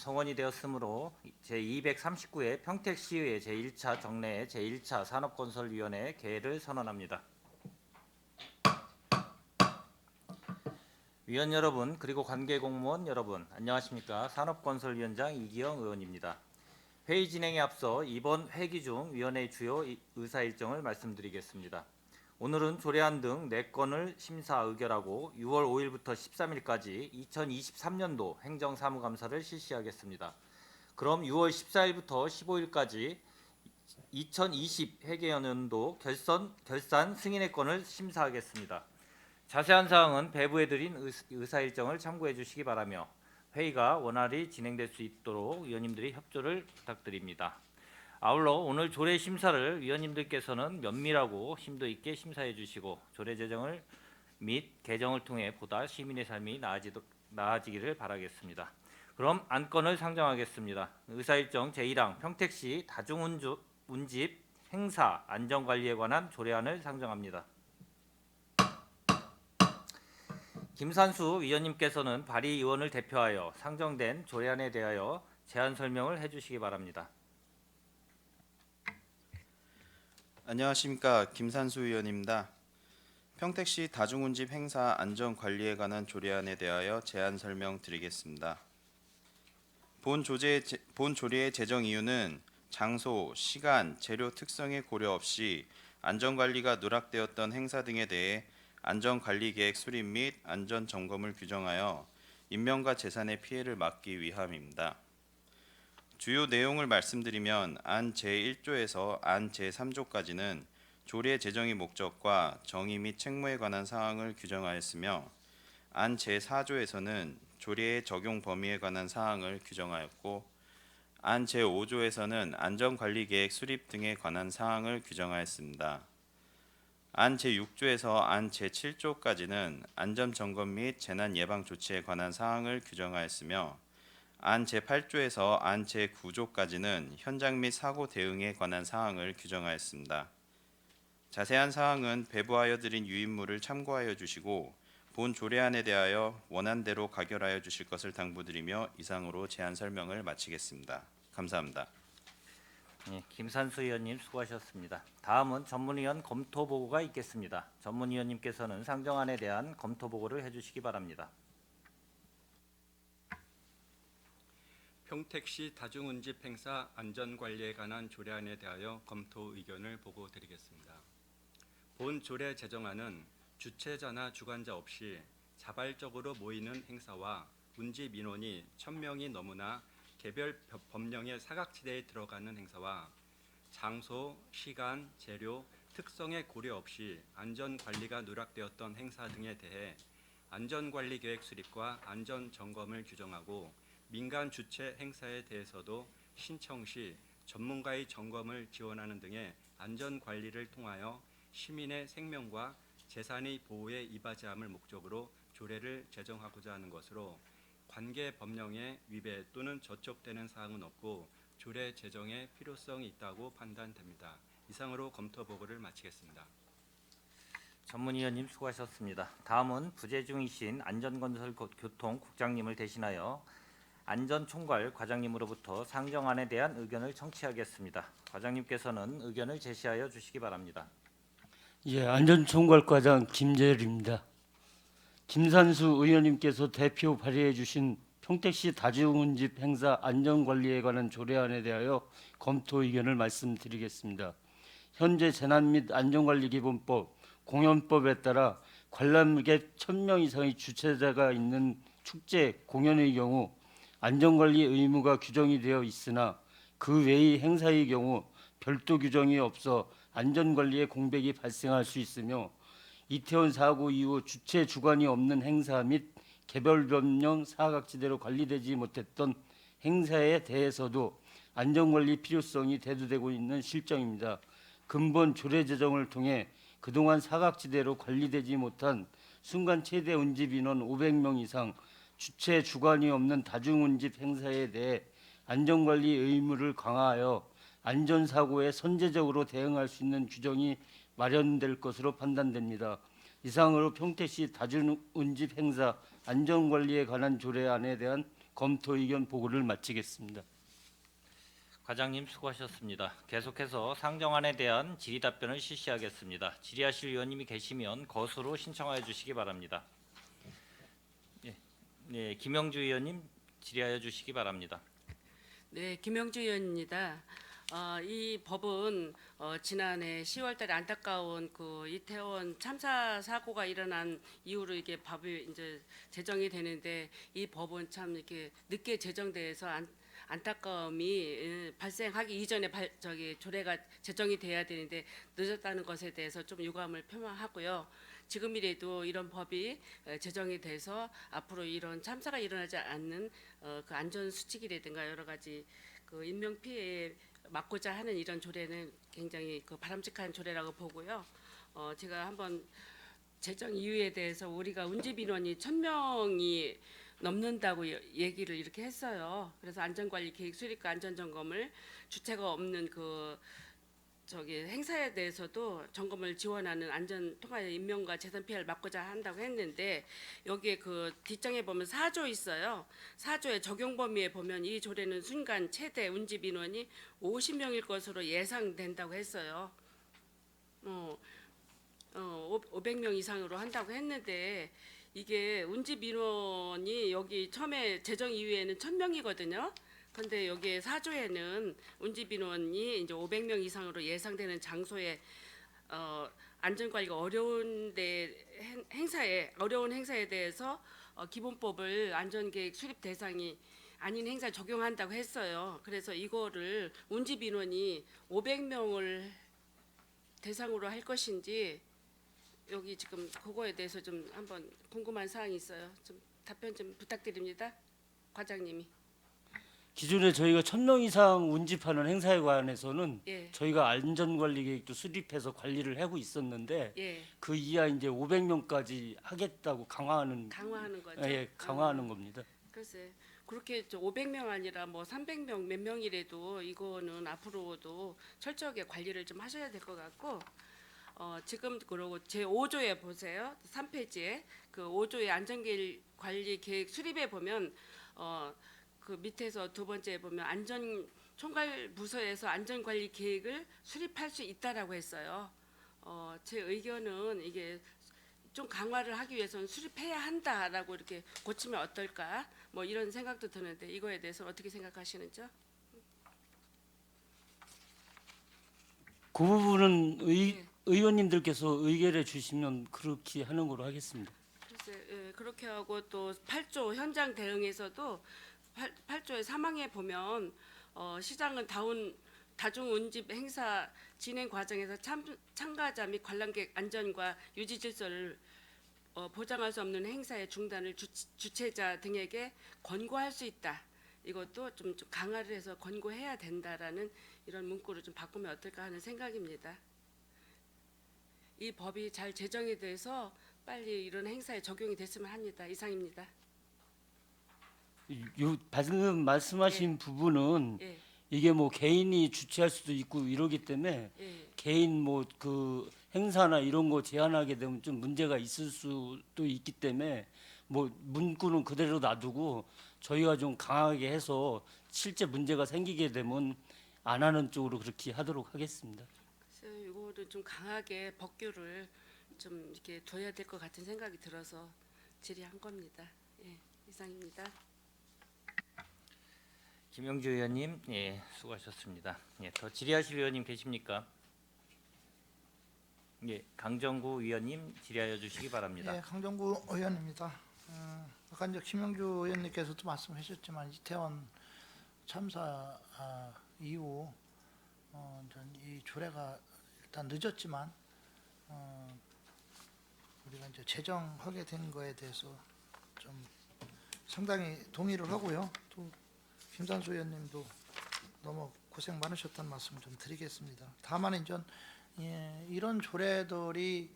성원이 되었으므로 제239회 평택시의회 제1차 정례 제1차 산업건설위원회 개회를 선언합니다. 위원 여러분 그리고 관계공무원 여러분 안녕하십니까. 산업건설위원장 이기영 의원입니다. 회의 진행에 앞서 이번 회기 중 위원회의 주요 의사일정을 말씀드리겠습니다. 오늘은 조례안 등 4건을 심사 의결하고 6월 5일부터 13일까지 2023년도 행정사무감사를 실시하겠습니다. 그럼 6월 14일부터 15일까지 2020 회계연도 결산 승인의 건을 심사하겠습니다. 자세한 사항은 배부해드린 의사일정을 참고해 주시기 바라며 회의가 원활히 진행될 수 있도록 위원님들이 협조를 부탁드립니다. 아울러 오늘 조례 심사를 위원님들께서는 면밀하고 심도 있게 심사해 주시고 조례 제정을 및 개정을 통해 보다 시민의 삶이 나아지기를 바라겠습니다. 그럼 안건을 상정하겠습니다. 의사일정 제1항 평택시 다중운집 행사 안전관리에 관한 조례안을 상정합니다. 김산수 위원님께서는 발의의원을 대표하여 상정된 조례안에 대하여 제안 설명을 해주시기 바랍니다. 안녕하십니까. 김산수 의원입니다. 평택시 다중운집 행사 안전관리에 관한 조례안에 대하여 제안 설명드리겠습니다. 본 조례의 제정 이유는 장소, 시간, 재료 특성에 고려 없이 안전관리가 누락되었던 행사 등에 대해 안전관리계획 수립 및 안전점검을 규정하여 인명과 재산의 피해를 막기 위함입니다. 주요 내용을 말씀드리면 안 제1조에서 안 제3조까지는 조례 제정의 목적과 정의 및 책무에 관한 사항을 규정하였으며 안 제4조에서는 조례의 적용 범위에 관한 사항을 규정하였고 안 제5조에서는 안전관리계획 수립 등에 관한 사항을 규정하였습니다. 안 제6조에서 안 제7조까지는 안전점검 및 재난예방조치에 관한 사항을 규정하였으며 안 제8조에서 안 제9조까지는 현장 및 사고 대응에 관한 사항을 규정하였습니다. 자세한 사항은 배부하여 드린 유인물을 참고하여 주시고 본 조례안에 대하여 원안대로 가결하여 주실 것을 당부드리며 이상으로 제안 설명을 마치겠습니다. 감사합니다. 김산수 의원님 수고하셨습니다. 다음은 전문위원 검토보고가 있겠습니다. 전문위원님께서는 상정안에 대한 검토보고를 해주시기 바랍니다. 평택시 다중운집 행사 안전관리에 관한 조례안에 대하여 검토 의견을 보고드리겠습니다. 본 조례 제정안은 주최자나 주관자 없이 자발적으로 모이는 행사와 운집 인원이 1000명이 넘으나 개별 법령의 사각지대에 들어가는 행사와 장소, 시간, 재료, 특성에 고려 없이 안전관리가 누락되었던 행사 등에 대해 안전관리계획 수립과 안전점검을 규정하고 민간 주최 행사에 대해서도 신청 시 전문가의 점검을 지원하는 등의 안전관리를 통하여 시민의 생명과 재산의 보호에 이바지함을 목적으로 조례를 제정하고자 하는 것으로 관계 법령의 위배 또는 저촉되는 사항은 없고 조례 제정의 필요성이 있다고 판단됩니다. 이상으로 검토 보고를 마치겠습니다. 전문위원님 수고하셨습니다. 다음은 부재 중이신 안전건설교통국장님을 대신하여 안전총괄 과장님으로부터 상정안에 대한 의견을 청취하겠습니다. 과장님께서는 의견을 제시하여 주시기 바랍니다. 예, 안전총괄과장 김재열입니다. 김산수 의원님께서 대표 발의해 주신 평택시 다중운집 행사 안전관리에 관한 조례안에 대하여 검토 의견을 말씀드리겠습니다. 현재 재난 및 안전관리기본법, 공연법에 따라 관람객 1000명 이상의 주최자가 있는 축제, 공연의 경우 안전관리 의무가 규정이 되어 있으나 그 외의 행사의 경우 별도 규정이 없어 안전관리에 공백이 발생할 수 있으며 이태원 사고 이후 주최 주관이 없는 행사 및 개별 법령 사각지대로 관리되지 못했던 행사에 대해서도 안전관리 필요성이 대두되고 있는 실정입니다. 근본 조례 제정을 통해 그동안 사각지대로 관리되지 못한 순간 최대 운집 인원 500명 이상 주최 주관이 없는 다중운집 행사에 대해 안전관리 의무를 강화하여 안전사고에 선제적으로 대응할 수 있는 규정이 마련될 것으로 판단됩니다. 이상으로 평택시 다중운집 행사 안전관리에 관한 조례안에 대한 검토 의견 보고를 마치겠습니다. 과장님 수고하셨습니다. 계속해서 상정안에 대한 질의 답변을 실시하겠습니다. 질의하실 의원님이 계시면 거수로 신청하여 주시기 바랍니다. 김영주 의원님 질의하여 주시기 바랍니다. 네, 김영주 의원입니다. 이 법은 지난해 10월달에 안타까운 그 이태원 참사 사고가 일어난 이후로 이게 법이 이제 제정이 되는데 이 법은 참 이렇게 늦게 제정돼서 안타까움이 발생하기 이전에 조례가 제정이 돼야 되는데 늦었다는 것에 대해서 좀 유감을 표명하고요. 지금이라도 이런 법이 제정이 돼서 앞으로 이런 참사가 일어나지 않는 그 안전 수칙이라든가 여러 가지 그 인명 피해에 막고자 하는 이런 조례는 굉장히 그 바람직한 조례라고 보고요. 제가 한번 제정 이유에 대해서 우리가 운집 인원이 1,000명이 넘는다고 얘기를 이렇게 했어요. 그래서 안전관리 계획 수립과 안전점검을 주체가 없는 그 행사에 대해서도 점검을 지원하는 안전 통하여 인명과 재산 피해를 막고자 한다고 했는데 여기에 그 뒷장에 보면 4조 있어요. 4조의 적용 범위에 보면 이 조례는 순간 최대 운집 인원이 50명일 것으로 예상된다고 했어요. 500명 이상으로 한다고 했는데 이게 운집 인원이 여기 처음에 제정 이후에는 1,000명이거든요. 그런데 여기에 4조에는 운집 인원이 이제 500명 이상으로 예상되는 장소에 안전관리가 어려운 행사에 대해서 기본법을 안전계획 수립 대상이 아닌 행사에 적용한다고 했어요. 그래서 이거를 운집 인원이 500명을 대상으로 할 것인지 여기 지금 그거에 대해서 좀 한번 궁금한 사항이 있어요. 좀 답변 좀 부탁드립니다, 과장님이. 기존에 저희가 1,000명 이상 운집하는 행사에 관해서는 예. 저희가 안전관리 계획도 수립해서 관리를 하고 있었는데 예, 그 이하 이제 500명까지 하겠다고 강화하는 강화하는 거죠. 강화하는 겁니다. 글쎄 그렇게 500명 아니라 뭐 300명 몇 명이라도 이거는 앞으로도 철저하게 관리를 좀 하셔야 될 것 같고 지금 그러고 제 5조에 보세요. 3페이지에 그 5조의 안전관리 계획 수립에 보면 그 밑에서 두 번째에 보면 안전 총괄 부서에서 안전관리 계획을 수립할 수 있다라고 했어요. 제 의견은 이게 좀 강화를 하기 위해서는 수립해야 한다라고 이렇게 고치면 어떨까? 뭐 이런 생각도 드는데 이거에 대해서 어떻게 생각하시는지요? 그 부분은 네. 의원님들께서 의결해 주시면 그렇게 하는 걸로 하겠습니다. 글쎄, 예, 그렇게 하고 또 8조 현장 대응에서도 8조의 3항에 보면 시장은 다중 운집 행사 진행 과정에서 참가자 및 관람객 안전과 유지 질서를 보장할 수 없는 행사의 중단을 주최자 등에게 권고할 수 있다. 이것도 좀 강화를 해서 권고해야 된다라는 이런 문구를 좀 바꾸면 어떨까 하는 생각입니다. 이 법이 잘 제정이 돼서 빨리 이런 행사에 적용이 됐으면 합니다. 이상입니다. 방금 말씀하신 부분은 예, 이게 뭐 개인이 주최할 수도 있고 이러기 때문에 예, 개인 뭐 그 행사나 이런 거 제한하게 되면 좀 문제가 있을 수도 있기 때문에 뭐 문구는 그대로 놔두고 저희가 좀 강하게 해서 실제 문제가 생기게 되면 안 하는 쪽으로 그렇게 하도록 하겠습니다. 그래서 이거를 좀 강하게 법규를 좀 이렇게 둬야 될 것 같은 생각이 들어서 질의한 겁니다. 예, 이상입니다. 김영주 의원님, 수고하셨습니다. 더 질의하실 의원님 계십니까? 강정구 의원님 질의하여 주시기 바랍니다. 예, 강정구 의원입니다. 아까 이제 김영주 의원님께서도 말씀하셨지만 이태원 참사 이후 이 조례가 일단 늦었지만 우리가 이제 제정하게 된 거에 대해서 좀 상당히 동의를 하고요. 또 김산수 의원님도 너무 고생 많으셨다는 말씀 좀 드리겠습니다. 다만 이제 이런 조례들이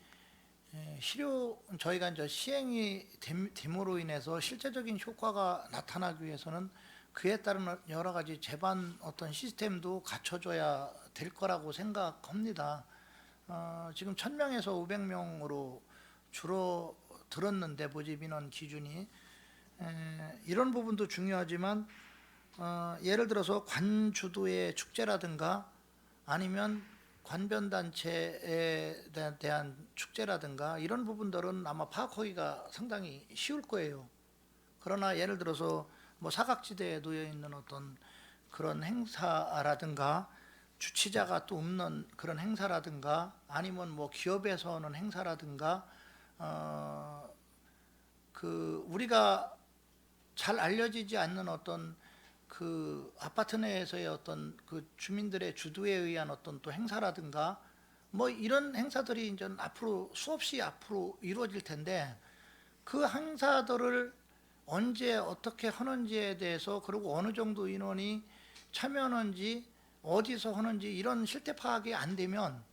저희가 이제 시행이 됨으로 인해서 실제적인 효과가 나타나기 위해서는 그에 따른 여러 가지 제반 어떤 시스템도 갖춰줘야 될 거라고 생각합니다. 지금 1,000명에서 500명으로 줄어들었는데 모집 인원 기준이 이런 부분도 중요하지만 예를 들어서 관주도의 축제라든가 아니면 관변단체에 대한 축제라든가 이런 부분들은 아마 파악하기가 상당히 쉬울 거예요. 그러나 예를 들어서 뭐 사각지대에 놓여 있는 어떤 그런 행사라든가 주치자가 또 없는 그런 행사라든가 아니면 뭐 기업에서 하는 행사라든가 그 우리가 잘 알려지지 않는 어떤 그 아파트 내에서의 어떤 그 주민들의 주도에 의한 어떤 또 행사라든가 뭐 이런 행사들이 이제 앞으로 수없이 앞으로 이루어질 텐데 그 행사들을 언제 어떻게 하는지에 대해서 그리고 어느 정도 인원이 참여하는지 어디서 하는지 이런 실태 파악이 안 되면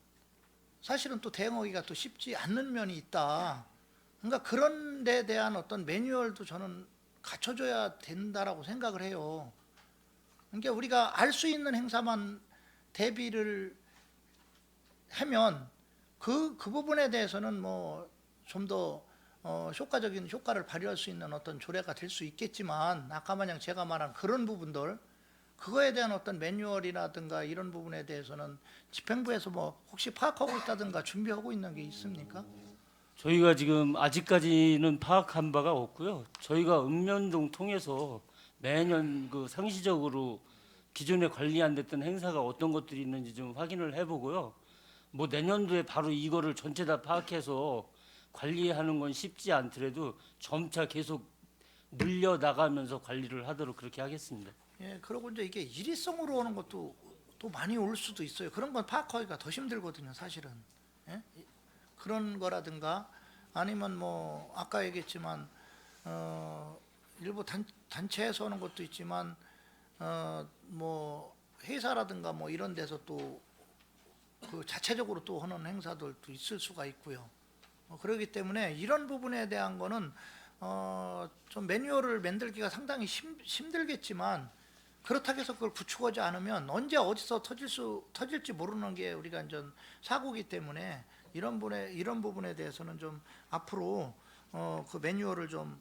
사실은 또 대응하기가 또 쉽지 않는 면이 있다. 그러니까 그런 데 대한 어떤 매뉴얼도 저는 갖춰줘야 된다라고 생각을 해요. 그러니까 우리가 알 수 있는 행사만 대비를 하면 그 부분에 대해서는 뭐 좀 더 효과적인 효과를 발휘할 수 있는 어떤 조례가 될 수 있겠지만 아까 마냥 제가 말한 그런 부분들 그거에 대한 어떤 매뉴얼이라든가 이런 부분에 대해서는 집행부에서 뭐 혹시 파악하고 있다든가 준비하고 있는 게 있습니까? 저희가 지금 아직까지는 파악한 바가 없고요. 저희가 읍면동 통해서 매년 그 상시적으로 기존에 관리 안 됐던 행사가 어떤 것들이 있는지 좀 확인을 해보고요. 뭐 내년도에 바로 이거를 전체 다 파악해서 관리하는 건 쉽지 않더라도 점차 계속 늘려 나가면서 관리를 하도록 그렇게 하겠습니다. 예, 그리고 이제 이게 일회성으로 오는 것도 또 많이 올 수도 있어요. 그런 건 파악하기가 더 힘들거든요, 사실은. 예? 그런 거라든가 아니면 뭐 아까 얘기했지만 일부 단체에서 오는 것도 있지만 뭐 회사라든가 뭐 이런 데서 또 그 자체적으로 또 하는 행사들도 있을 수가 있고요. 그렇기 때문에 이런 부분에 대한 거는 좀 매뉴얼을 만들기가 상당히 힘들겠지만 그렇다고 해서 그걸 구축하지 않으면 언제 어디서 터질지 모르는 게 우리가 이제 사고기 때문에 이런 부분에 대해서는 좀 앞으로 그 매뉴얼을 좀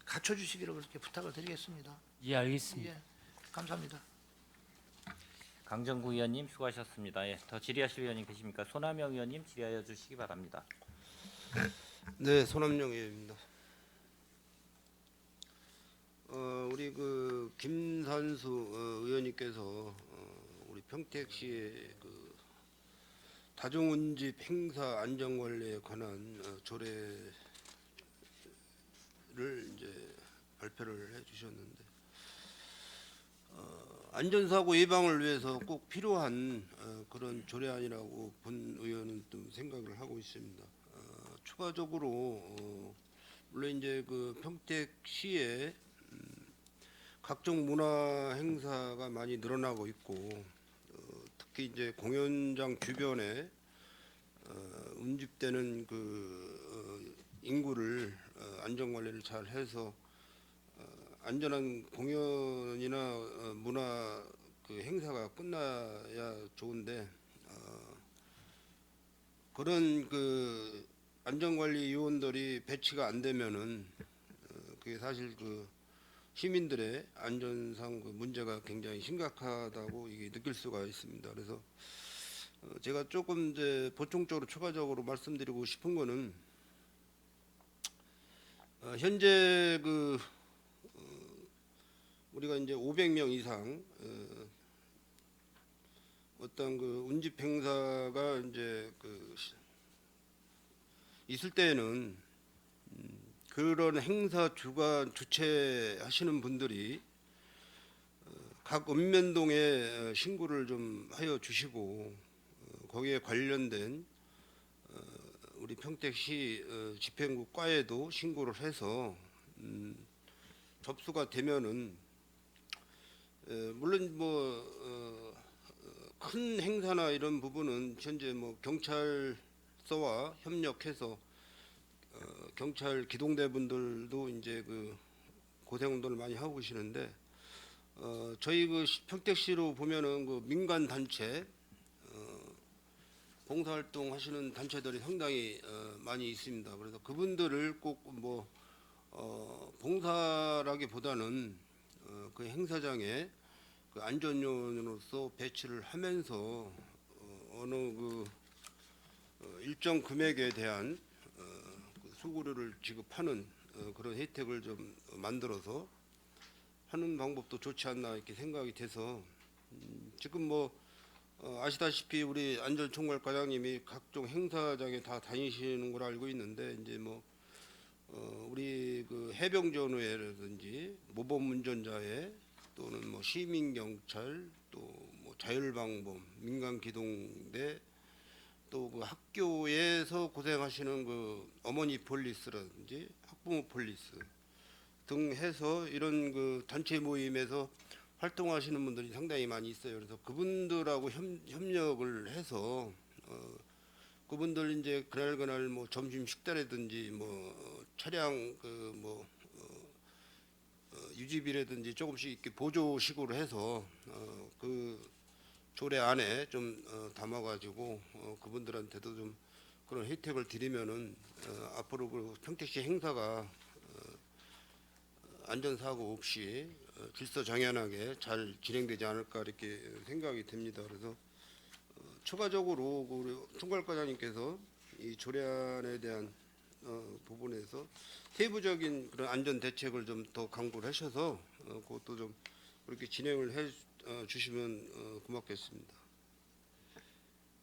갖춰주시기를 그렇게 부탁을 드리겠습니다. 예, 알겠습니다. 예, 감사합니다. 강정구 의원님 수고하셨습니다. 예, 더 질의하실 의원님 계십니까? 손하명 의원님 질의하여 주시기 바랍니다. 네, 손함영 의원입니다. 우리 그 김산수 의원님께서 우리 평택시의 그 다중운집 행사 안전관리에 관한 조례를 이제 발표를 해주셨는데 안전사고 예방을 위해서 꼭 필요한 그런 조례안이라고 본 의원은 또 생각을 하고 있습니다. 추가적으로 물론 이제 그 평택시에 각종 문화 행사가 많이 늘어나고 있고 특히 이제 공연장 주변에 운집되는 그 인구를 안전 관리를 잘 해서 안전한 공연이나 문화 그 행사가 끝나야 좋은데 그런 그 안전관리 요원들이 배치가 안 되면은 그게 사실 그 시민들의 안전상 그 문제가 굉장히 심각하다고 이게 느낄 수가 있습니다. 그래서 제가 조금 이제 보충적으로 추가적으로 말씀드리고 싶은 거는 현재 그 우리가 이제 500명 이상 어떤 그 운집 행사가 이제 그 있을 때에는 그런 행사 주최하시는 분들이 각 읍면동에 신고를 좀 하여 주시고 거기에 관련된 우리 평택시 집행국과에도 신고를 해서 접수가 되면은 물론 뭐 큰 행사나 이런 부분은 현재 뭐 경찰서와 협력해서 경찰 기동대분들도 이제 그 고생운동을 많이 하고 계시는데 저희 그 평택시로 보면은 그 민간 단체 봉사활동 하시는 단체들이 상당히 많이 있습니다. 그래서 그분들을 꼭 뭐 봉사라기보다는 그 행사장에 그 안전요원으로서 배치를 하면서 어느 일정 금액에 대한 그 수고료를 지급하는 그런 혜택을 좀 만들어서 하는 방법도 좋지 않나 이렇게 생각이 돼서 지금 아시다시피 우리 안전총괄과장님이 각종 행사장에 다 다니시는 걸 알고 있는데 이제 우리 그 해병전우회라든지 모범운전자회 또는 시민경찰 또 자율방범 민간기동대 또 그 학교에서 고생하시는 그 어머니 폴리스라든지 학부모 폴리스 등 해서 이런 그 단체 모임에서 활동하시는 분들이 상당히 많이 있어요. 그래서 그분들하고 협력을 해서 그분들 이제 그날 점심 식사라든지 차량 유지비라든지 조금씩 이렇게 보조식으로 해서 그 조례 안에 좀 담아가지고 그분들한테도 좀 그런 혜택을 드리면은 앞으로 그 평택시 행사가 안전사고 없이 질서정연하게 잘 진행되지 않을까 이렇게 생각이 됩니다. 그래서 추가적으로 우리 총괄과장님께서 이 조례안에 대한 부분에서 세부적인 그런 안전 대책을 좀 더 강구를 하셔서 그것도 좀 그렇게 진행을 해 주시면 고맙겠습니다.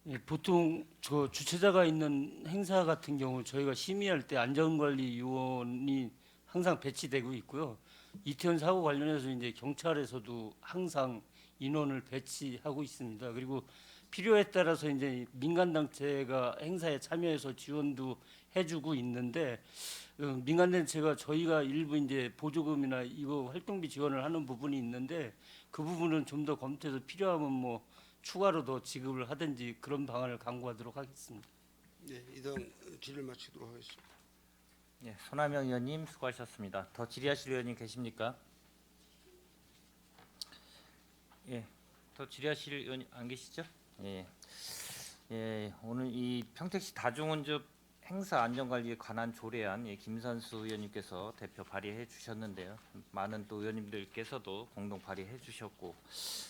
예, 보통 저 주최자가 있는 행사 같은 경우 저희가 심의할 때 안전관리요원이 항상 배치되고 있고요. 이태원 사고 관련해서 이제 경찰에서도 항상 인원을 배치하고 있습니다. 그리고 필요에 따라서 이제 민간 단체가 행사에 참여해서 지원도 해주고 있는데 민간 단체가 저희가 일부 이제 보조금이나 이거 활동비 지원을 하는 부분이 있는데 그 부분은 좀 더 검토해서 필요하면 추가로 더 지급을 하든지 그런 방안을 강구하도록 하겠습니다. 네, 이상 질의를 마치도록 하겠습니다. 예, 손하명 의원님 수고하셨습니다. 더 질의하실 의원님 계십니까? 예, 더 질의하실 의원님 안 계시죠? 예, 예, 오늘 이 평택시 다중운전 행사 안전관리에 관한 조례안 김선수 의원님께서 대표 발의해 주셨는데요. 많은 또 의원님들께서도 공동 발의해 주셨고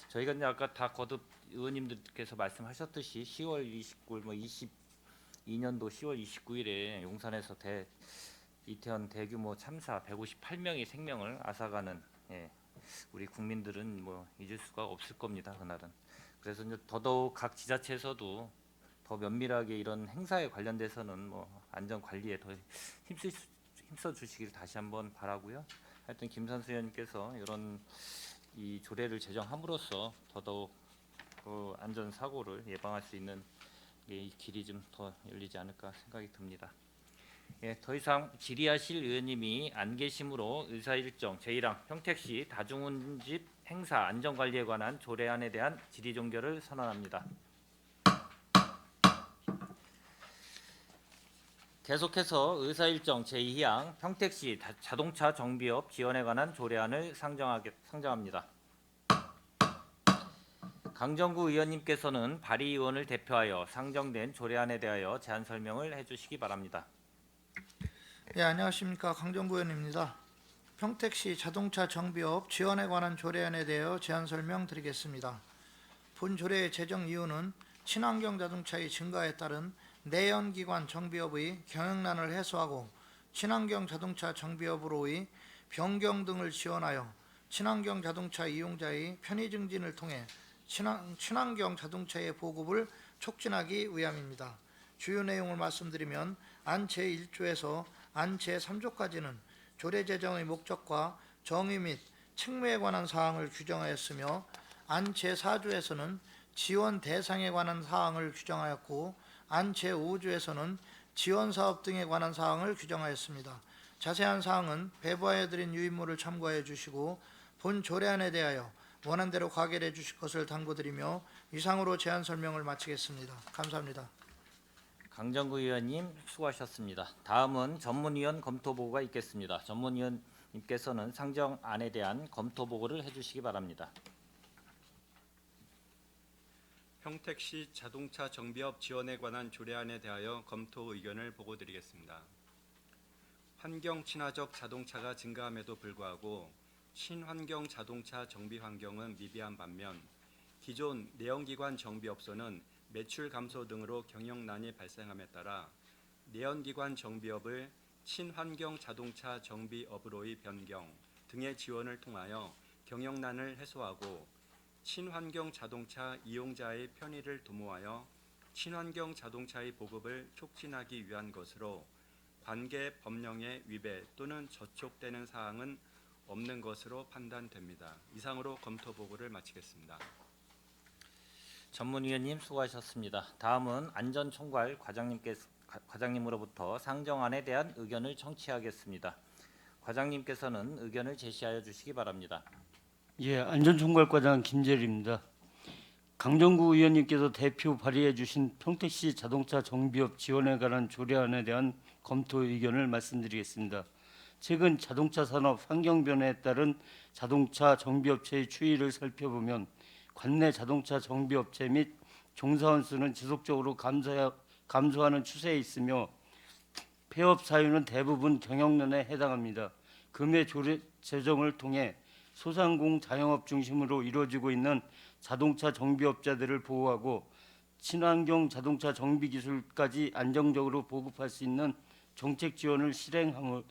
저희가 이제 아까 다 거듭 의원님들께서 말씀하셨듯이 10월 29일 22년도 10월 29일에 용산에서 이태원 대규모 참사 158명의 생명을 앗아가는 우리 국민들은 잊을 수가 없을 겁니다. 그날은. 그래서 이제 더더욱 각 지자체에서도 더 면밀하게 이런 행사에 관련돼서는 안전 관리에 더 힘써 주시길 다시 한번 바라고요. 하여튼 김선수 의원님께서 이런 이 조례를 제정함으로써 더더욱 그 안전 사고를 예방할 수 있는 이 길이 좀 더 열리지 않을까 생각이 듭니다. 예, 더 이상 질의하실 의원님이 안 계시므로 의사일정 제1항 평택시 다중운집 행사 안전관리에 관한 조례안에 대한 질의 종결을 선언합니다. 계속해서 의사일정 제2항 평택시 자동차 정비업 지원에 관한 조례안을 상정합니다. 강정구 의원님께서는 발의의원을 대표하여 상정된 조례안에 대하여 제안 설명을 해주시기 바랍니다. 예, 안녕하십니까, 강정구 의원입니다. 평택시 자동차 정비업 지원에 관한 조례안에 대하여 제안 설명드리겠습니다. 본 조례의 제정 이유는 친환경 자동차의 증가에 따른 내연기관 정비업의 경영난을 해소하고 친환경 자동차 정비업으로의 변경 등을 지원하여 친환경 자동차 이용자의 편의 증진을 통해 친환경 자동차의 보급을 촉진하기 위함입니다. 주요 내용을 말씀드리면 안 제1조에서 안 제3조까지는 조례 제정의 목적과 정의 및 책무에 관한 사항을 규정하였으며 안 제4조에서는 지원 대상에 관한 사항을 규정하였고 안 제5조에서는 지원 사업 등에 관한 사항을 규정하였습니다. 자세한 사항은 배부하여 드린 유인물을 참고하여 주시고 본 조례안에 대하여 원안대로 가결해 주실 것을 당부드리며 이상으로 제안 설명을 마치겠습니다. 감사합니다. 강정구 의원님 수고하셨습니다. 다음은 전문위원 검토보고가 있겠습니다. 전문위원님께서는 상정안에 대한 검토보고를 해주시기 바랍니다. 평택시 자동차 정비업 지원에 관한 조례안에 대하여 검토 의견을 보고드리겠습니다. 환경 친화적 자동차가 증가함에도 불구하고 친환경 자동차 정비 환경은 미비한 반면 기존 내연기관 정비업소는 매출 감소 등으로 경영난이 발생함에 따라 내연기관 정비업을 친환경 자동차 정비업으로의 변경 등의 지원을 통하여 경영난을 해소하고 친환경 자동차 이용자의 편의를 도모하여 친환경 자동차의 보급을 촉진하기 위한 것으로 관계 법령의 위배 또는 저촉되는 사항은 없는 것으로 판단됩니다. 이상으로 검토 보고를 마치겠습니다. 전문위원님 수고하셨습니다. 다음은 안전총괄 과장님으로부터 상정안에 대한 의견을 청취하겠습니다. 과장님께서는 의견을 제시하여 주시기 바랍니다. 예, 안전총괄과장 김재립입니다. 강정구 의원님께서 대표 발의해 주신 평택시 자동차 정비업 지원에 관한 조례안에 대한 검토 의견을 말씀드리겠습니다. 최근 자동차 산업 환경 변화에 따른 자동차 정비업체의 추이를 살펴보면 관내 자동차 정비업체 및 종사원 수는 지속적으로 감소하는 추세에 있으며 폐업 사유는 대부분 경영난에 해당합니다. 금해 조례 제정을 통해 소상공 자영업 중심으로 이루어지고 있는 자동차 정비업자들을 보호하고 친환경 자동차 정비 기술까지 안정적으로 보급할 수 있는 정책 지원을 실행함으로써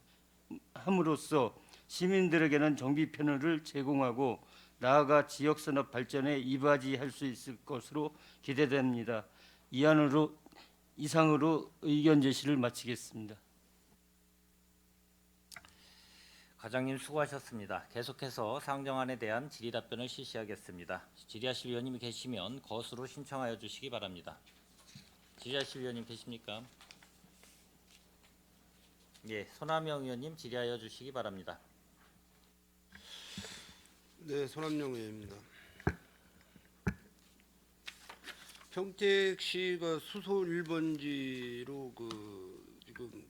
시민들에게는 정비 편의를 제공하고 나아가 지역 산업 발전에 이바지할 수 있을 것으로 기대됩니다. 이상으로 의견 제시를 마치겠습니다. 과장님 수고하셨습니다. 계속해서 상정안에 대한 질의 답변을 실시하겠습니다. 질의하실 위원님이 계시면 거수로 신청하여 주시기 바랍니다. 질의하실 위원님 계십니까? 예, 손하명 의원님 질의하여 주시기 바랍니다. 네, 손함영 의원입니다. 평택시가 수소 1번지로 지금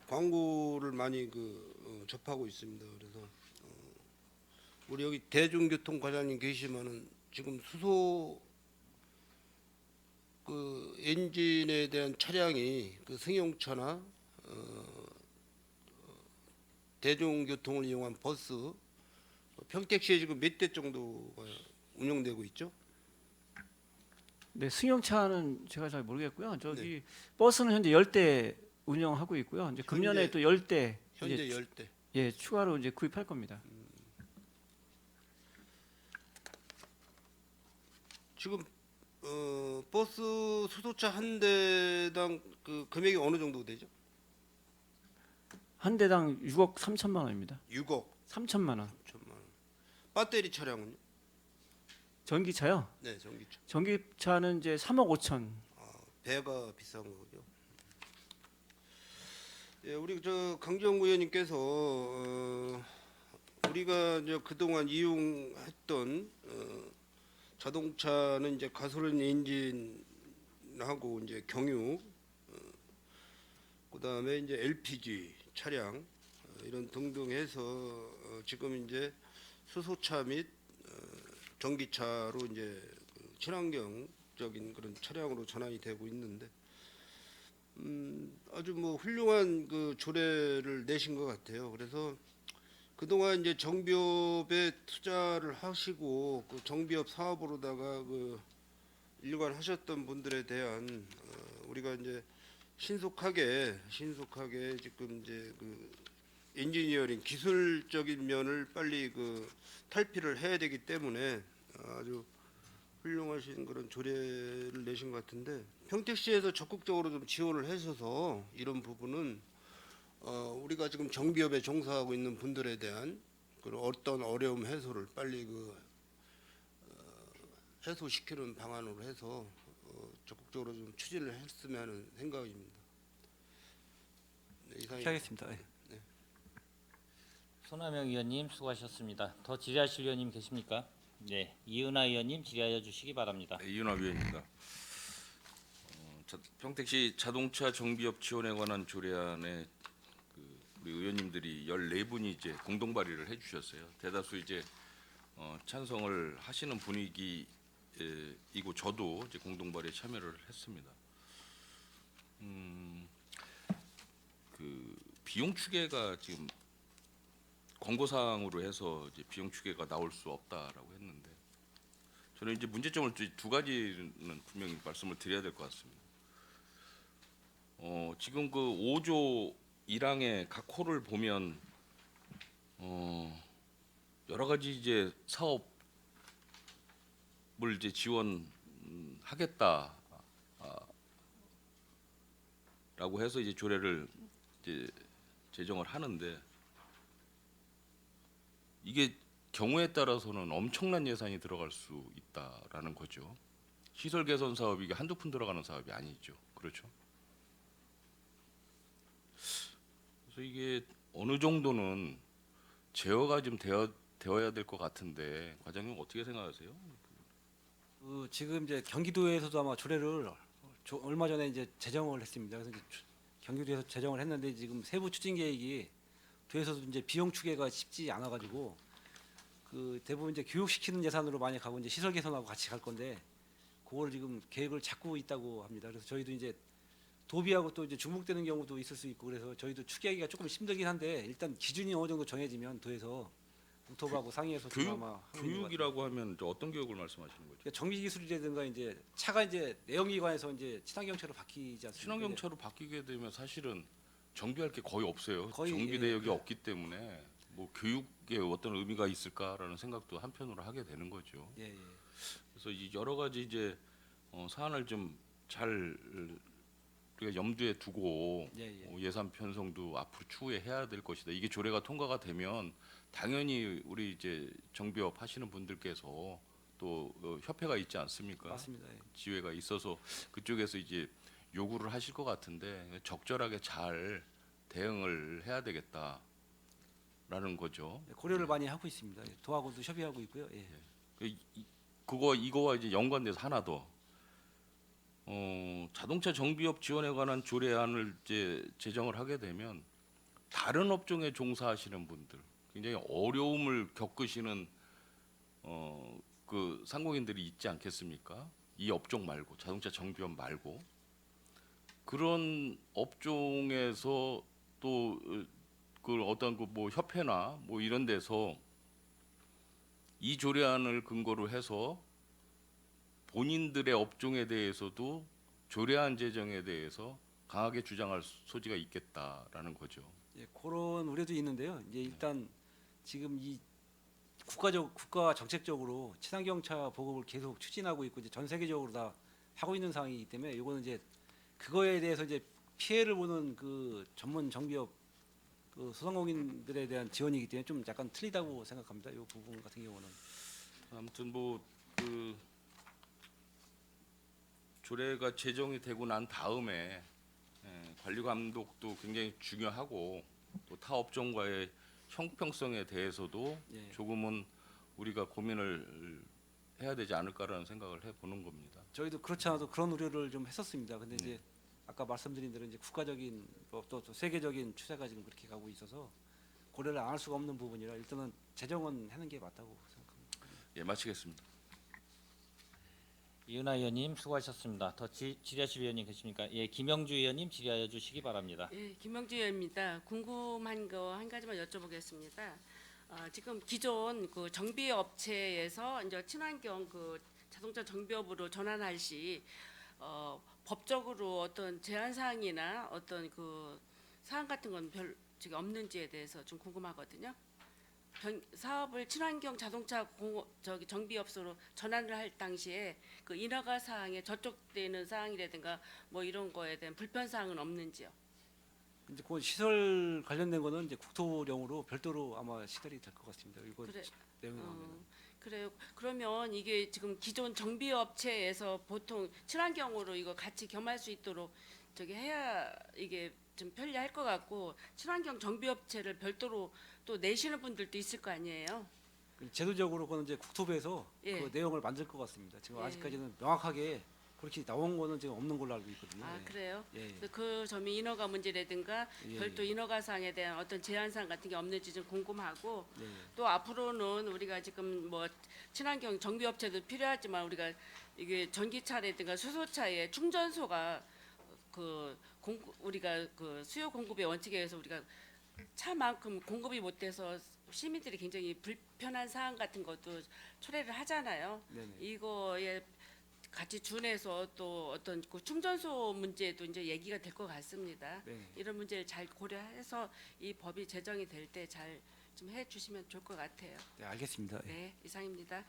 광고를 많이 접하고 있습니다. 그래서 우리 여기 대중교통 과장님 계시면은 지금 수소 엔진에 대한 차량이 승용차나 대중교통을 이용한 버스 평택시에 지금 몇 대 정도가 운영되고 있죠? 네, 승용차는 제가 잘 모르겠고요. 네. 버스는 현재 10대 운영하고 있고요. 이제 금년에 현재- 또 10대 현재 10대. 예, 추가로 이제 구입할 겁니다. 지금 버스 수소차 한 대당 금액이 어느 정도 되죠? 한 대당 6억 3천만 원입니다. 6억 3천만 원. 3천만 원. 배터리 차량은요? 전기차요? 네, 전기차. 전기차는 이제 3억 5천. 배가 비싼 거죠. 예, 우리 강정구 의원님께서 우리가 이제 그동안 이용했던 자동차는 이제 가솔린 엔진하고 이제 경유, 그다음에 이제 LPG 차량 이런 등등 해서 지금 이제 수소차 및 전기차로 이제 친환경적인 그런 차량으로 전환이 되고 있는데 아주 훌륭한 조례를 내신 것 같아요. 그래서 그동안 이제 정비업에 투자를 하시고 정비업 사업으로다가 일관 하셨던 분들에 대한 우리가 이제 신속하게 지금 이제 엔지니어링 기술적인 면을 빨리 탈피를 해야 되기 때문에 아주 훌륭하신 그런 조례를 내신 것 같은데 평택시에서 적극적으로 좀 지원을 하셔서 이런 부분은 우리가 지금 정비업에 종사하고 있는 분들에 대한 그런 어떤 어려움 해소를 빨리 해소시키는 방안으로 해서 적극적으로 좀 추진을 했으면 하는 생각입니다. 네, 이상입니다. 하겠습니다. 손하명 의원님 수고하셨습니다. 더 질의하실 위원님 계십니까? 네, 이은하 의원님 질의하여 주시기 바랍니다. 네, 이윤화 위원입니다. 평택시 자동차 정비업 지원에 관한 조례안에 우리 의원님들이 14분이 이제 공동 발의를 해주셨어요. 대다수 이제 찬성을 하시는 분위기이고 저도 이제 공동 발의에 참여를 했습니다. 그 비용 추계가 지금 권고사항으로 해서 이제 비용 추계가 나올 수 없다라고 했는데 저는 이제 문제점을 두 가지는 분명히 말씀을 드려야 될 것 같습니다. 지금 그 5조 1항의 각 호를 보면 여러 가지 이제 사업을 이제 지원하겠다. 라고 해서 이제 조례를 이제 제정을 하는데 이게 경우에 따라서는 엄청난 예산이 들어갈 수 있다라는 거죠. 시설 개선 사업이 이게 한두 푼 들어가는 사업이 아니죠. 그렇죠? 그래서 이게 어느 정도는 제어가 좀 되어야 될 것 같은데 과장님 어떻게 생각하세요? 지금 이제 경기도에서도 아마 조례를 얼마 전에 이제 제정을 했습니다. 그래서 이제 경기도에서 제정을 했는데 지금 세부 추진 계획이 도에서도 이제 비용 추계가 쉽지 않아 가지고 그 대부분 이제 교육시키는 예산으로 많이 가고 이제 시설 개선하고 같이 갈 건데 그거를 지금 계획을 잡고 있다고 합니다. 그래서 저희도 이제 도비하고 또 이제 중복되는 경우도 있을 수 있고 그래서 저희도 추계하기가 조금 힘들긴 한데 일단 기준이 어느 정도 정해지면 도에서 국토부하고 상의해서 좀 아마 하는 것 같아요. 교육이라고 하면 이제 어떤 교육을 말씀하시는 거죠? 그러니까 정비 기술이라든가 이제 차가 이제 내연기관에서 이제 친환경차로 바뀌지 않습니까? 친환경차로 바뀌게 되면 사실은 정비할 게 거의 없어요. 거의, 정비 예, 내역이 없기 때문에 뭐 교육에 어떤 의미가 있을까라는 생각도 한편으로 하게 되는 거죠. 예, 예. 그래서 이 여러 가지 이제 사안을 좀 잘 우리가 염두에 두고 예, 예. 예산 편성도 앞으로 추후에 해야 될 것이다. 이게 조례가 통과가 되면 당연히 우리 이제 정비업 하시는 분들께서 또 협회가 있지 않습니까? 맞습니다. 예. 지회가 있어서 그쪽에서 이제 요구를 하실 것 같은데 적절하게 잘 대응을 해야 되겠다라는 거죠. 예, 고려를 많이 하고 있습니다. 예, 도하고도 협의하고 있고요. 예. 이거와 이제 연관돼서 하나 더 자동차 정비업 지원에 관한 조례안을 이제 제정을 하게 되면 다른 업종에 종사하시는 분들 굉장히 어려움을 겪으시는 그 상공인들이 있지 않겠습니까? 이 업종 말고 자동차 정비업 말고 그런 업종에서 또 그 어떤 그 뭐 협회나 뭐 이런 데서 이 조례안을 근거로 해서 본인들의 업종에 대해서도 조례안 제정에 대해서 강하게 주장할 소지가 있겠다라는 거죠. 예, 그런 우려도 있는데요. 이제 일단 지금 이 국가 정책적으로 친환경차 보급을 계속 추진하고 있고 이제 전 세계적으로 다 하고 있는 상황이기 때문에 이거는 이제 그거에 대해서 이제 피해를 보는 그 전문 정비업 그 소상공인들에 대한 지원이기 때문에 좀 약간 틀리다고 생각합니다. 이 부분 같은 경우는. 아무튼 뭐 그 조례가 제정이 되고 난 다음에 관리 감독도 굉장히 중요하고 또 타 업종과의 형평성에 대해서도 예. 조금은 우리가 고민을 해야 되지 않을까라는 생각을 해보는 겁니다. 저희도 그렇지 않아도 그런 우려를 좀 했었습니다. 근데 이제 아까 말씀드린 대로 이제 국가적인 또 세계적인 추세가 지금 그렇게 가고 있어서 고려를 안 할 수가 없는 부분이라 일단은 제정은 하는 게 맞다고 생각합니다. 예, 마치겠습니다. 이은하 의원님 수고하셨습니다. 더 질의하실 의원님 계십니까? 예, 김영주 의원님 질의하여 주시기 바랍니다. 예, 김명주 의원입니다. 궁금한 거 한 가지만 여쭤보겠습니다. 지금 기존 그 정비 업체에서 이제 친환경 그 자동차 정비업으로 전환할 시 법적으로 어떤 제한 사항이나 어떤 그 사항 같은 건 별 지금 없는지에 대해서 좀 궁금하거든요. 사업을 친환경 자동차 정비업소로 전환을 할 당시에 그 인허가 사항에 저촉되는 사항이라든가 뭐 이런 거에 대한 불편 사항은 없는지요? 이제 그 시설 관련된 거는 이제 국토령으로 별도로 아마 시달이 될 것 같습니다. 이거 그래. 내용이 나오면. 그래요. 그러면 이게 지금 기존 정비업체에서 보통 친환경으로 이거 같이 겸할 수 있도록 저기 해야 이게 좀 편리할 것 같고 친환경 정비업체를 별도로 또 내시는 분들도 있을 거 아니에요. 제도적으로 그건 이제 국토부에서 예. 그 내용을 만들 것 같습니다. 지금 예. 아직까지는 명확하게 그렇게 나온 거는 지금 없는 걸로 알고 있거든요. 아 예. 그래요? 예. 그래서 그 점이 인허가 문제라든가 예, 별도 예. 인허가 사항에 대한 어떤 제한 사항 같은 게 없는지 좀 궁금하고 예. 또 앞으로는 우리가 지금 뭐 친환경 정비업체도 필요하지만 우리가 이게 전기차라든가 수소차에 충전소가 우리가 그 수요 공급의 원칙에 의해서 우리가 차만큼 공급이 못 돼서 시민들이 굉장히 불편한 사항 같은 것도 초래를 하잖아요. 네네. 이거에 같이 준해서 또 어떤 그 충전소 문제도 이제 얘기가 될 것 같습니다. 네. 이런 문제를 잘 고려해서 이 법이 제정이 될 때 잘 좀 해주시면 좋을 것 같아요. 네, 알겠습니다. 예. 네, 이상입니다.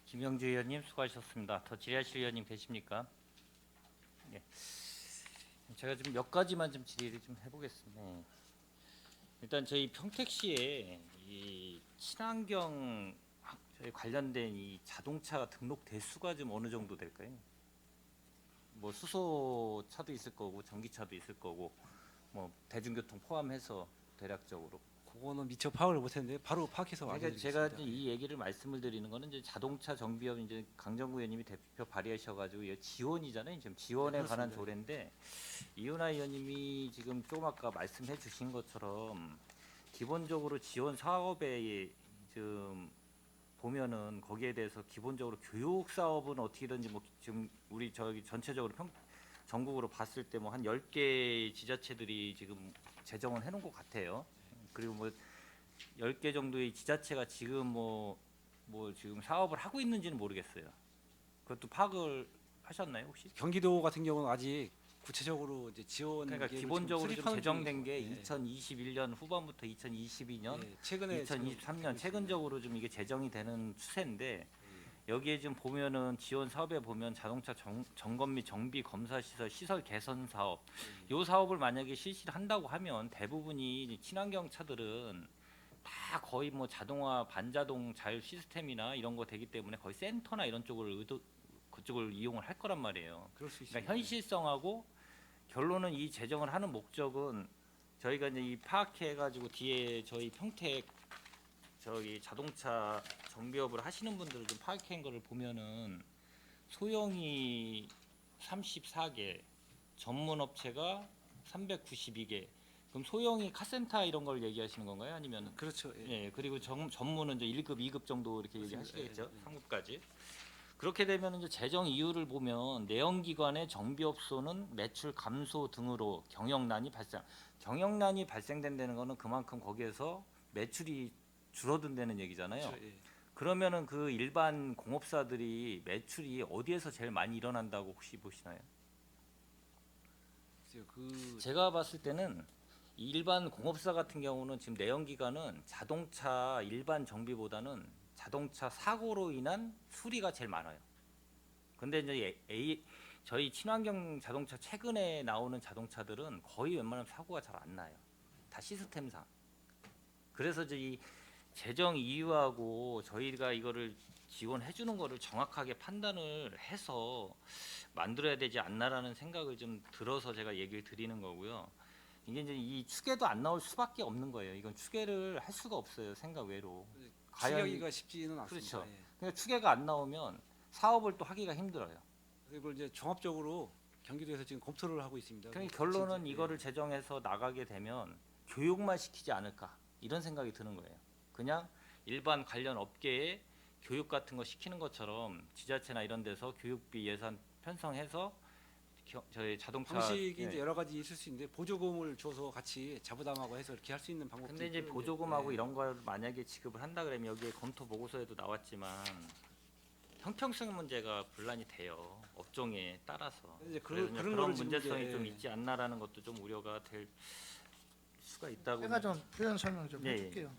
김영주 의원님 수고하셨습니다. 더 질의하실 의원님 계십니까? 예. 제가 좀 몇 가지만 좀 질의를 좀 해보겠습니다. 일단 저희 평택시에 이 친환경 저희 관련된 이 자동차 등록 대수가 좀 어느 정도 될까요? 뭐 수소차도 있을 거고 전기차도 있을 거고 뭐 대중교통 포함해서 대략적으로. 그거는 미처 파악을 못했는데 바로 파악해서 그러니까 알려드리겠습니다. 제가 이제 이 얘기를 말씀을 드리는 거는 이제 자동차 정비업 이제 강정구 의원님이 대표 발의하셔가지고 이게 지원이잖아요. 지금 지원에 네, 관한 그렇습니다. 조례인데 이은하 의원님이 지금 조금 아까 말씀해주신 것처럼 기본적으로 지원 사업에 좀 보면은 거기에 대해서 기본적으로 교육 사업은 어떻게든지 뭐 지금 우리 저기 전체적으로 전국으로 봤을 때 뭐 한 10개 지자체들이 지금 제정을 해놓은 것 같아요. 그리고 뭐 10개 정도의 지자체가 지금 뭐 지금 사업을 하고 있는지는 모르겠어요. 그것도 파악을 하셨나요 혹시? 경기도 같은 경우는 아직 구체적으로 이제 지원 그러니까 계획을 기본적으로 좀 수립하는 제정된 게 중이죠. 예. 2021년 후반부터 2022년, 예, 최근에 2023년 최근적으로 좀 이게 제정이 되는 추세인데 여기에 좀 보면은 지원 사업에 보면 자동차 점검 및 정비 검사 시설 개선 사업 요 사업을 만약에 실시를 한다고 하면 대부분이 친환경 차들은 다 거의 뭐 자동화 반자동 자율 시스템이나 이런 거 되기 때문에 거의 센터나 이런 쪽을 그쪽을 이용을 할 거란 말이에요. 그럴 수 있습니다. 그러니까 현실성하고 결론은 이 제정을 하는 목적은 저희가 이제 이 파악해가지고 뒤에 저희 평택 저기 자동차 정비업을 하시는 분들을 좀 파악한 거를 보면은 소형이 34개, 전문 업체가 392개. 그럼 소형이 카센터 이런 걸 얘기하시는 건가요? 아니면 그렇죠. 예. 예, 그리고 전문은 이제 1급, 2급 정도 이렇게 그렇습니다. 얘기하시겠죠. 예, 예. 3급까지. 그렇게 되면 이제 제정 이유를 보면 내연기관의 정비업소는 매출 감소 등으로 경영난이 발생된다는 거는 그만큼 거기에서 매출이 줄어든다는 얘기잖아요. 그렇죠. 예. 그러면은 그 일반 공업사들이 매출이 어디에서 제일 많이 일어난다고 혹시 보시나요? 글쎄요, 그 제가 봤을 때는 이 일반 공업사 같은 경우는 지금 내연기관은 자동차 일반 정비보다는 자동차 사고로 인한 수리가 제일 많아요. 근데 이제 저희 친환경 자동차 최근에 나오는 자동차들은 거의 웬만하면 사고가 잘 안 나요. 다 시스템상. 그래서 이제 이 제정 이유하고 저희가 이거를 지원해 주는 거를 정확하게 판단을 해서 만들어야 되지 않나라는 생각을 좀 들어서 제가 얘기를 드리는 거고요. 이게 이제 이 추계도 안 나올 수밖에 없는 거예요. 이건 추계를 할 수가 없어요. 생각 외로. 추격하기가 쉽지는 않습니다. 그렇죠. 예. 그러니까 추계가 안 나오면 사업을 또 하기가 힘들어요. 그리고 이제 종합적으로 경기도에서 지금 검토를 하고 있습니다. 그러니까 뭐 결론은 진짜, 예. 이거를 제정해서 나가게 되면 교육만 시키지 않을까 이런 생각이 드는 거예요. 그냥 일반 관련 업계에 교육 같은 거 시키는 것처럼 지자체나 이런 데서 교육비 예산 편성해서 저희 자동차 방식이 예. 이제 여러 가지 있을 수 있는데 보조금을 줘서 같이 자부담하고 해서 이렇게 할 수 있는 방법도 근데 이제 있고요. 보조금하고 예. 이런 걸 만약에 지급을 한다 그러면 여기에 검토 보고서에도 나왔지만 형평성 문제가 분란이 돼요. 업종에 따라서. 이제 그래서 그런 그런 거를 지금 문제성이 이제, 좀 예. 있지 않나라는 것도 좀 우려가 될 수가 있다고. 제가 좀 표현 설명 좀 예, 예. 해줄게요.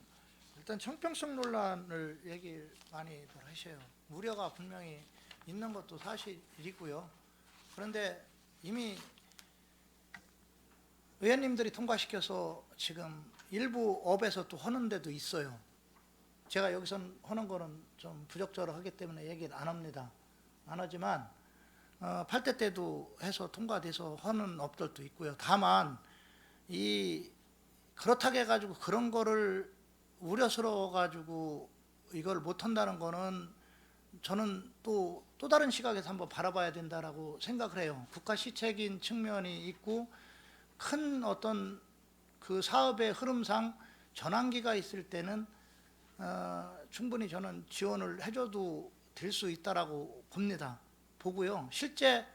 일단 형평성 논란을 얘기를 많이들 하셔요. 우려가 분명히 있는 것도 사실이고요. 그런데 이미 의원님들이 통과시켜서 지금 일부 업에서 또 하는 데도 있어요. 제가 여기선 하는 거는 좀 부적절하기 때문에 얘기를 안 합니다. 안 하지만 8대 때도 해서 통과돼서 하는 업들도 있고요. 다만 이 그렇다고 해가지고 그런 거를 우려스러워 가지고 이걸 못 한다는 거는 저는 또 다른 시각에서 한번 바라봐야 된다라고 생각을 해요. 국가 시책인 측면이 있고 큰 어떤 그 사업의 흐름상 전환기가 있을 때는 충분히 저는 지원을 해줘도 될 수 있다라고 보고요. 실제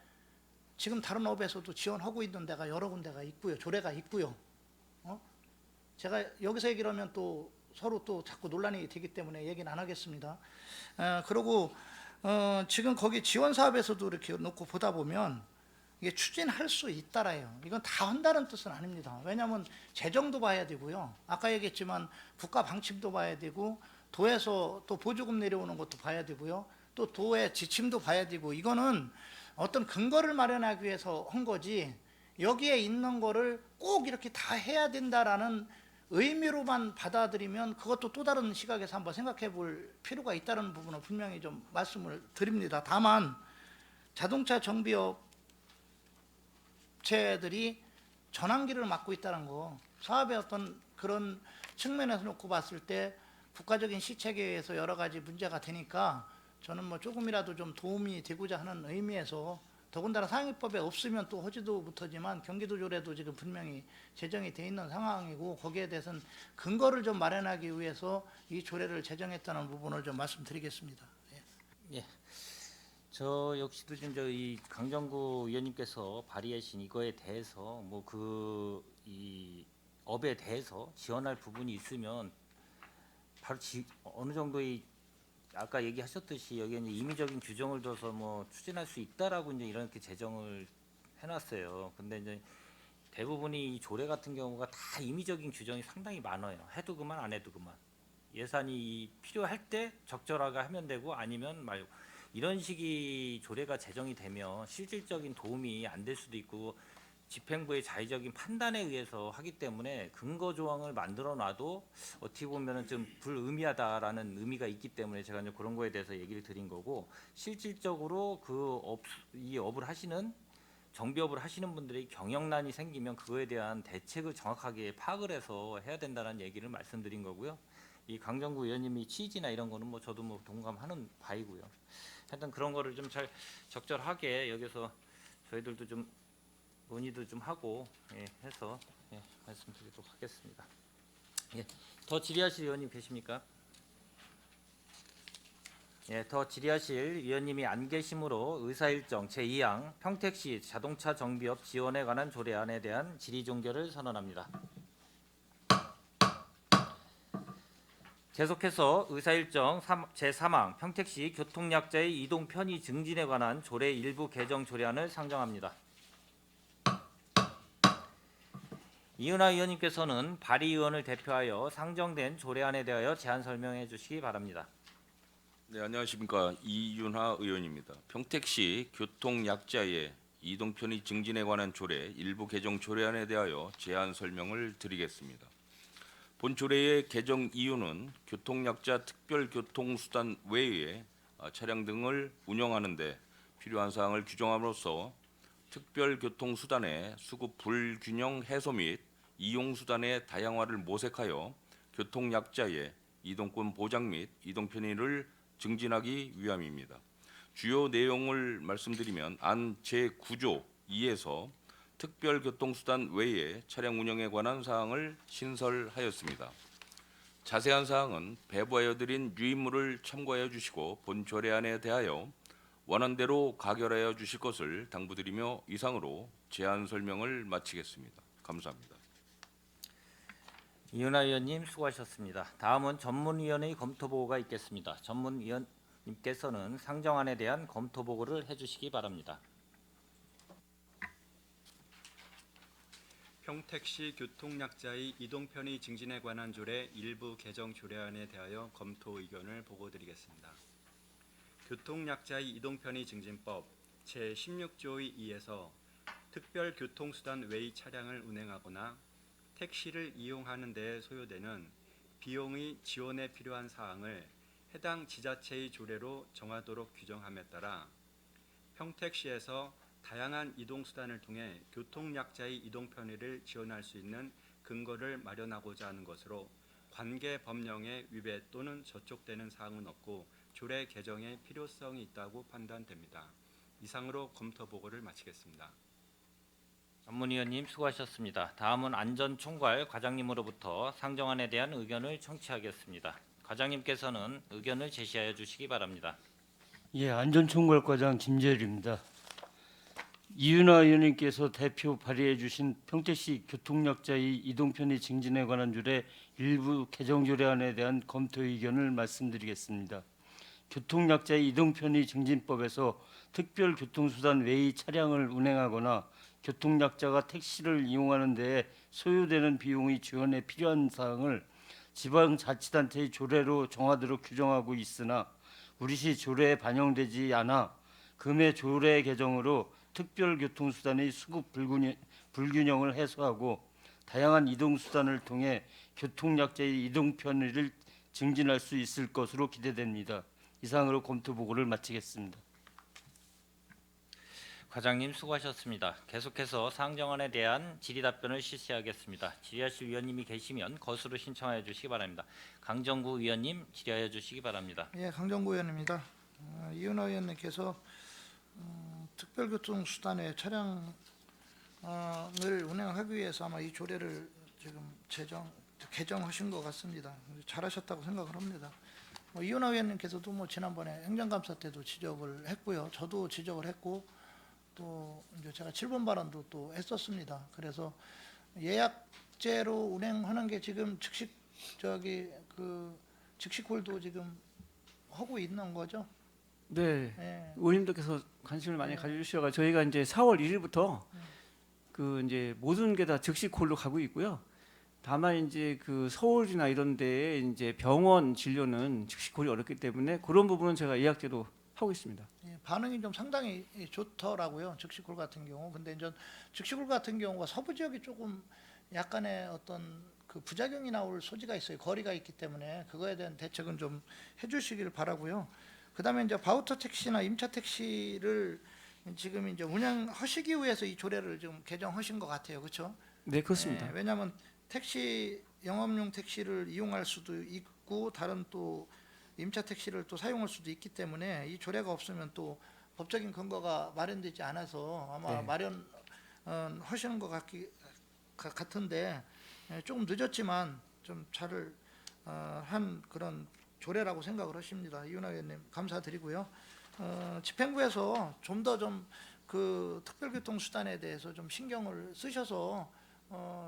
지금 다른 업에서도 지원하고 있는 데가 여러 군데가 있고요. 조례가 있고요. 제가 여기서 얘기를 하면 또 서로 또 자꾸 논란이 되기 때문에 얘기는 안 하겠습니다. 그리고 지금 거기 지원 사업에서도 이렇게 놓고 보다 보면 이게 추진할 수 있다라요. 이건 다 한다는 뜻은 아닙니다. 왜냐하면 재정도 봐야 되고요. 아까 얘기했지만 국가 방침도 봐야 되고 도에서 또 보조금 내려오는 것도 봐야 되고요. 또 도의 지침도 봐야 되고 이거는 어떤 근거를 마련하기 위해서 한 거지 여기에 있는 거를 꼭 이렇게 다 해야 된다라는 의미로만 받아들이면 그것도 또 다른 시각에서 한번 생각해 볼 필요가 있다는 부분을 분명히 좀 말씀을 드립니다. 다만 자동차 정비업체들이 전환기를 맡고 있다는 거 사업의 어떤 그런 측면에서 놓고 봤을 때 국가적인 시책에 의해서 여러 가지 문제가 되니까 저는 뭐 조금이라도 좀 도움이 되고자 하는 의미에서 더군다나 상위법에 없으면 또 허지도 못하지만 경기도조례도 지금 분명히 제정이 돼 있는 상황이고 거기에 대해서는 근거를 좀 마련하기 위해서 이 조례를 제정했다는 부분을 좀 말씀드리겠습니다. 예. 저 역시도 좀 이 강정구 의원님께서 발의하신 이거에 대해서 뭐 이 업에 대해서 지원할 부분이 있으면 바로 어느 정도의 아까 얘기하셨듯이 여기에 이제 임의적인 규정을 둬서 뭐 추진할 수 있다라고 이제 이렇게 제정을 해놨어요. 근데 이제 대부분이 이 조례 같은 경우가 다 임의적인 규정이 상당히 많아요. 해도 그만 안 해도 그만. 예산이 필요할 때 적절하게 하면 되고 아니면 말고 이런 식의 조례가 제정이 되면 실질적인 도움이 안 될 수도 있고 집행부의 자의적인 판단에 의해서 하기 때문에 근거 조항을 만들어 놔도 어떻게 보면은 좀 불의미하다라는 의미가 있기 때문에 제가 이제 그런 거에 대해서 얘기를 드린 거고 실질적으로 이 업을 하시는 정비업을 하시는 분들이 경영난이 생기면 그거에 대한 대책을 정확하게 파악을 해서 해야 된다는 얘기를 말씀드린 거고요. 이 강정구 의원님이 취지나 이런 거는 뭐 저도 뭐 동감하는 바이고요. 하여튼 그런 거를 좀 잘 적절하게 여기서 저희들도 좀 논의도 좀 하고 해서 말씀드리도록 하겠습니다. 더 질의하실 의원님 계십니까? 더 질의하실 위원님이 안 계시므로 의사일정 제2항 평택시 자동차 정비업 지원에 관한 조례안에 대한 질의 종결을 선언합니다. 계속해서 의사일정 제3항 평택시 교통약자의 이동 편의 증진에 관한 조례 일부 개정 조례안을 상정합니다. 이은하 의원님께서는 발의의원을 대표하여 상정된 조례안에 대하여 제안 설명해 주시기 바랍니다. 네, 안녕하십니까. 이윤하 의원입니다. 평택시 교통약자의 이동 편의 증진에 관한 조례 일부 개정 조례안에 대하여 제안 설명을 드리겠습니다. 본 조례의 개정 이유는 교통약자 특별교통수단 외에 차량 등을 운영하는 데 필요한 사항을 규정함으로써 특별교통수단의 수급 불균형 해소 및 이용수단의 다양화를 모색하여 교통약자의 이동권 보장 및 이동 편의를 증진하기 위함입니다. 주요 내용을 말씀드리면 안 제9조 2에서 특별교통수단 외에 차량 운영에 관한 사항을 신설하였습니다. 자세한 사항은 배부하여 드린 유인물을 참고하여 주시고 본 조례안에 대하여 원안대로 가결하여 주실 것을 당부드리며 이상으로 제안 설명을 마치겠습니다. 감사합니다. 이은하 의원님 수고하셨습니다. 다음은 전문위원회의 검토보고가 있겠습니다. 전문위원님께서는 상정안에 대한 검토보고를 해주시기 바랍니다. 평택시 교통약자의 이동편의 증진에 관한 조례 일부 개정 조례안에 대하여 검토 의견을 보고드리겠습니다. 교통약자의 이동편의 증진법 제16조의 2에서 특별교통수단 외의 차량을 운행하거나 택시를 이용하는 데 소요되는 비용의 지원에 필요한 사항을 해당 지자체의 조례로 정하도록 규정함에 따라 평택시에서 다양한 이동수단을 통해 교통약자의 이동 편의를 지원할 수 있는 근거를 마련하고자 하는 것으로 관계 법령의 위배 또는 저촉되는 사항은 없고 조례 개정의 필요성이 있다고 판단됩니다. 이상으로 검토 보고를 마치겠습니다. 전문위원님 수고하셨습니다. 다음은 안전총괄 과장님으로부터 상정안에 대한 의견을 청취하겠습니다. 과장님께서는 의견을 제시하여 주시기 바랍니다. 안전총괄과장 김재일입니다. 이윤아 의원님께서 대표 발의해 주신 평택시 교통약자의 이동편의 증진에 관한 조례 일부 개정 조례안에 대한 검토 의견을 말씀드리겠습니다. 교통약자의 이동편의 증진법에서 특별교통수단 외의 차량을 운행하거나 교통약자가 택시를 이용하는 데에 소요되는 비용의 지원에 필요한 사항을 지방자치단체의 조례로 정하도록 규정하고 있으나 우리시 조례에 반영되지 않아 금의 조례 개정으로 특별교통수단의 수급 불균형을 해소하고 다양한 이동수단을 통해 교통약자의 이동 편의를 증진할 수 있을 것으로 기대됩니다. 이상으로 검토 보고를 마치겠습니다. 과장님 수고하셨습니다. 계속해서 상정안에 대한 질의 답변을 실시하겠습니다. 질의하실 위원님이 계시면 거수로 신청하여 주시기 바랍니다. 강정구 위원님 질의하여 주시기 바랍니다. 예, 강정구 의원입니다. 이윤아 의원님께서 특별교통수단의 차량을 운행하기 위해서 아마 이 조례를 지금 개정하신 것 같습니다. 잘하셨다고 생각을 합니다. 이윤아 의원님께서도 지난번에 행정감사 때도 지적을 했고요. 저도 지적을 했고 또 이제 제가 7번 발언도 또 했었습니다. 그래서 예약제로 운행하는 게 지금 즉시콜도 지금 하고 있는 거죠? 네, 예. 의원님들께서 관심을 많이 가져주셔가 저희가 이제 4월 1일부터 그 이제 모든 게 다 즉시 콜로 가고 있고요. 다만 이제 그 서울이나 이런 데에 이제 병원 진료는 즉시 콜이 어렵기 때문에 그런 부분은 제가 예약제로 하고 있습니다. 예, 반응이 좀 상당히 좋더라고요. 즉시콜 같은 경우. 근데 이제 즉시콜 같은 경우가 서부 지역이 조금 약간의 어떤 그 부작용이 나올 소지가 있어요. 거리가 있기 때문에 그거에 대한 대책은 좀 해주시길 바라고요. 그다음에 이제 바우처 택시나 임차 택시를 지금 이제 운영하시기 위해서 이 조례를 좀 개정하신 것 같아요, 그렇죠? 네, 그렇습니다. 왜냐하면 택시 영업용 택시를 이용할 수도 있고 다른 또 임차 택시를 또 사용할 수도 있기 때문에 이 조례가 없으면 또 법적인 근거가 마련되지 않아서 아마 마련하시는 것 같은데 조금 늦었지만 좀 잘 한 그런 조례라고 생각을 하십니다. 이윤아 의원님 감사드리고요. 집행부에서 좀 더 그 특별교통수단에 대해서 좀 신경을 쓰셔서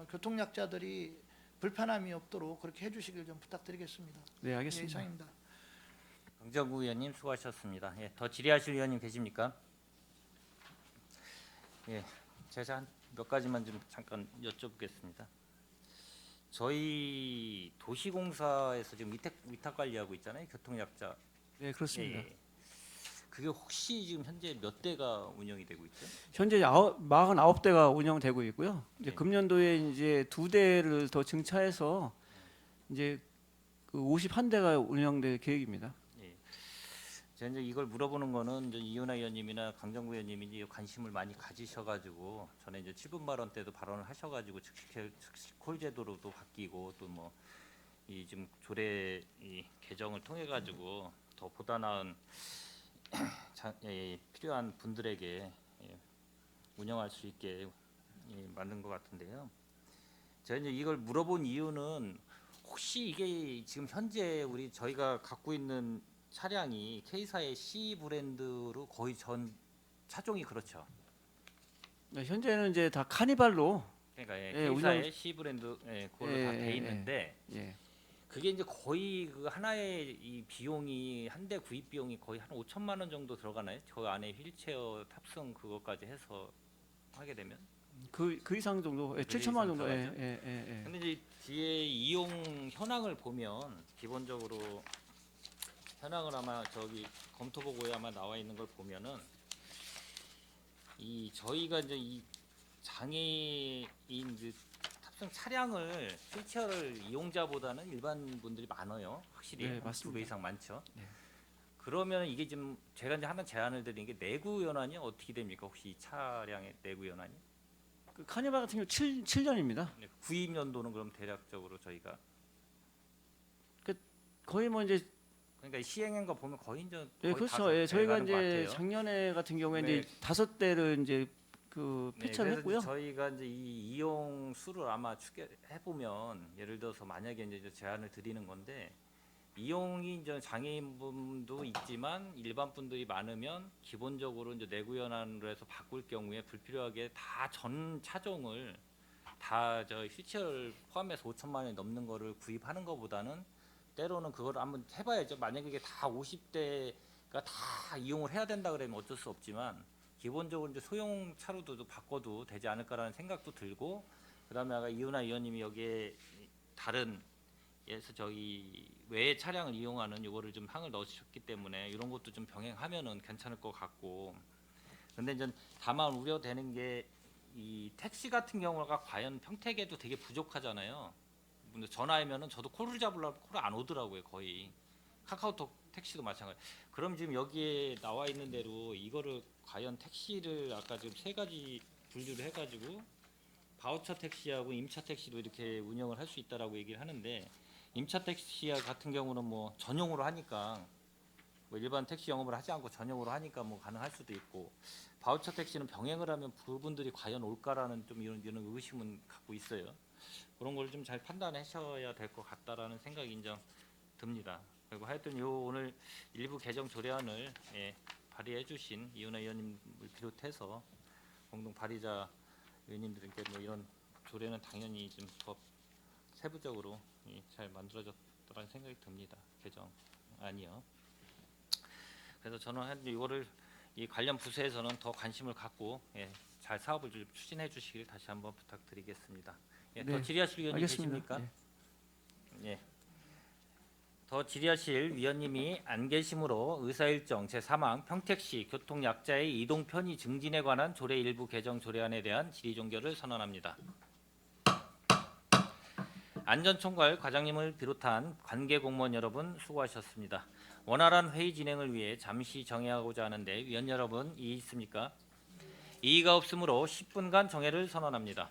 교통약자들이 불편함이 없도록 그렇게 해주시길 좀 부탁드리겠습니다. 네, 예, 알겠습니다. 이상입니다. 강정구 위원님 수고하셨습니다. 예, 더 질의하실 위원님 계십니까? 예, 제가 몇 가지만 좀 잠깐 여쭤보겠습니다. 저희 도시공사에서 지금 위탁 관리하고 있잖아요, 교통약자. 네, 그렇습니다. 예. 그게 혹시 지금 현재 몇 대가 운영이 되고 있죠? 현재 49대가 운영되고 있고요. 이제 네. 금년도에 이제 2대를 더 증차해서 이제 그 51대가 운영될 계획입니다. 예. 제가 이제 이걸 물어보는 거는 이제 이윤아 의원님이나 강정구 의원님이 이제 관심을 많이 가지셔가지고 전에 이제 7분 발언 때도 발언을 하셔가지고 즉시콜 제도로도 바뀌고 또 뭐 이 지금 조례 이 개정을 통해 가지고 더 보다 나은 필요한 분들에게 운영할 수 있게 만든 것 같은데요. 제가 이제 이걸 물어본 이유는 혹시 이게 지금 현재 저희가 갖고 있는 차량이 K사의 C 브랜드로 거의 전 차종이 그렇죠. 네, 현재는 이제 다 카니발로 그러니까 예, K사의 C 브랜드 그걸로 다 돼 예, 있는데 예. 그게 이제 거의 그 하나의 이 비용이 한 대 구입 비용이 거의 한 5천만 원 정도 들어가나요? 저 안에 휠체어 탑승 그것까지 해서 하게 되면 그 이상 정도, 예, 그 7천만 원 이상 정도. 들어가죠? 예. 근데 이제 뒤에 이용 현황을 보면 기본적으로 현황을 아마 저기 검토 보고에 아마 나와 있는 걸 보면은 이 저희가 이제 이 장애인 그 탑승 차량을 휠체어를 이용자보다는 일반 분들이 많아요. 확실히 네, 한 맞습니다. 2배 이상 많죠. 네. 그러면 이게 지금 제가 이제 하나 제안을 드린 게 내구 연한이 어떻게 됩니까? 혹시 이 차량의 내구 연한이? 그 카니발 같은 경우 7년입니다. 구입 연도는 그럼 대략적으로 저희가 거의 뭐 이제 그러니까 시행한 거 보면 거의 이제 예, 거의 그렇죠. 다 예, 저희가 돼가는 것 이제 같아요. 작년에 같은 경우에 네. 이제 5대를 이제 그 네, 폐차를 그래서 했고요. 저희가 이제 이 이용 수를 아마 추계해 보면 예를 들어서 만약에 이제 제안을 드리는 건데 이용이 이제 장애인분도 있지만 일반 분들이 많으면 기본적으로 이제 내구현안으로 해서 바꿀 경우에 불필요하게 다 전 차종을 다 저 휠체어를 포함해서 5천만 원이 넘는 거를 구입하는 것보다는 때로는 그걸 한번 해봐야죠. 만약에 그게 다 50대가 다 이용을 해야 된다 그러면 어쩔 수 없지만 기본적으로 이제 소형 차로도 바꿔도 되지 않을까라는 생각도 들고, 그다음에 아까 이은하 의원님이 여기에 다른 예서 저기 외의 차량을 이용하는 요거를 좀 항을 넣으셨기 때문에 이런 것도 좀 병행하면은 괜찮을 것 같고, 근데 이제 다만 우려되는 게 이 택시 같은 경우가 과연 평택에도 되게 부족하잖아요. 근데 전화하면은 저도 콜을 잡으려고 콜 안 오더라고요, 거의. 카카오톡 택시도 마찬가지. 그럼 지금 여기에 나와 있는 대로 이거를 과연 택시를 아까 지금 세 가지 분류를 해가지고 바우처 택시하고 임차 택시도 이렇게 운영을 할 수 있다라고 얘기를 하는데, 임차 택시 같은 경우는 뭐 전용으로 하니까 뭐 일반 택시 영업을 하지 않고 전용으로 하니까 뭐 가능할 수도 있고, 바우처 택시는 병행을 하면 그분들이 과연 올까라는 좀 이런 의심은 갖고 있어요. 그런 걸 좀 잘 판단하셔야 될 것 같다라는 생각이 인정 듭니다. 그리고 하여튼 요 오늘 일부 개정 조례안을 발의해 주신 이은하 의원님을 비롯해서 공동 발의자 의원님들께 뭐 이런 조례는 당연히 좀 더 세부적으로 잘 만들어졌다는 생각이 듭니다. 개정안이요. 그래서 저는 하여튼 이거를 이 관련 부서에서는 더 관심을 갖고 잘 사업을 좀 추진해 주시길 다시 한번 부탁드리겠습니다. 더 네, 질의하실 위원님 알겠습니다. 계십니까? 예. 더 질의하실 위원님이 안 계시므로 의사일정 제3항 평택시 교통약자의 이동 편의 증진에 관한 조례 일부 개정 조례안에 대한 질의 종결을 선언합니다. 안전총괄 과장님을 비롯한 관계 공무원 여러분 수고하셨습니다. 원활한 회의 진행을 위해 잠시 정회하고자 하는데 위원 여러분 이의 있습니까? 이의가 없으므로 10분간 정회를 선언합니다.